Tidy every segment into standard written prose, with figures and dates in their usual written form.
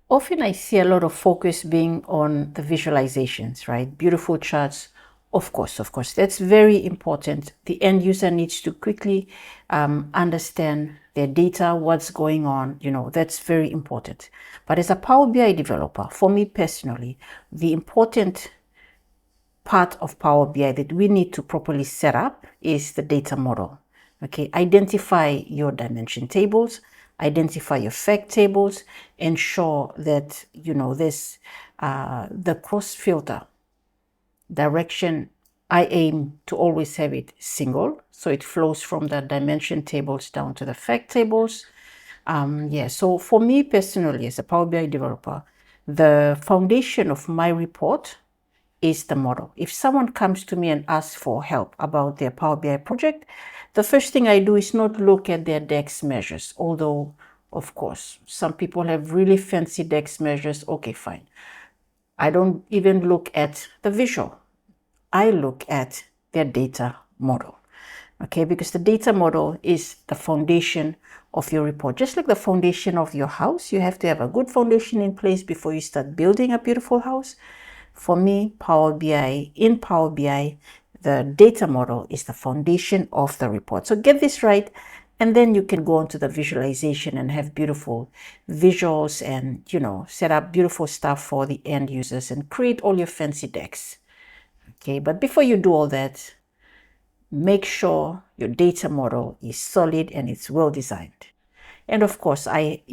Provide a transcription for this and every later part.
Often I see a lot of focus being on the visualizations, right? Beautiful charts. Of course, that's very important. The end user needs to quickly understand their data, what's going on, that's very important. But as a Power BI developer, for me personally, the important part of Power BI that we need to properly set up is the data model. Okay, identify your dimension tables, identify your fact tables, ensure that this the cross filter direction. I aim to always have it single, so it flows from the dimension tables down to the fact tables. So for me personally, as a Power BI developer, the foundation of my report is the model. If someone comes to me and asks for help about their Power BI project, the first thing I do is not look at their DEX measures, although, of course, some people have really fancy DEX measures. Okay, fine. I don't even look at the visual. I look at their data model. Okay, because the data model is the foundation of your report. Just like the foundation of your house, you have to have a good foundation in place before you start building a beautiful house. For me, in Power BI, the data model is the foundation of the report. So get this right, and then you can go on to the visualization and have beautiful visuals and, set up beautiful stuff for the end users and create all your fancy decks. Okay, but before you do all that, make sure your data model is solid and it's well designed. And of course, I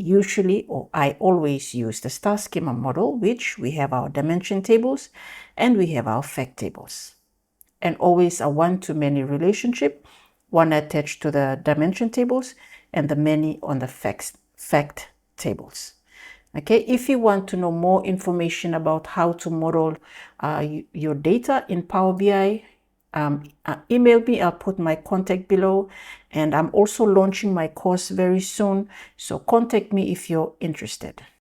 always use the star schema model, which we have our dimension tables and we have our fact tables. And always a one-to-many relationship, one attached to the dimension tables and the many on the fact tables. Okay, if you want to know more information about how to model your data in Power BI, email me. I'll put my contact below, and I'm also launching my course very soon, so contact me if you're interested.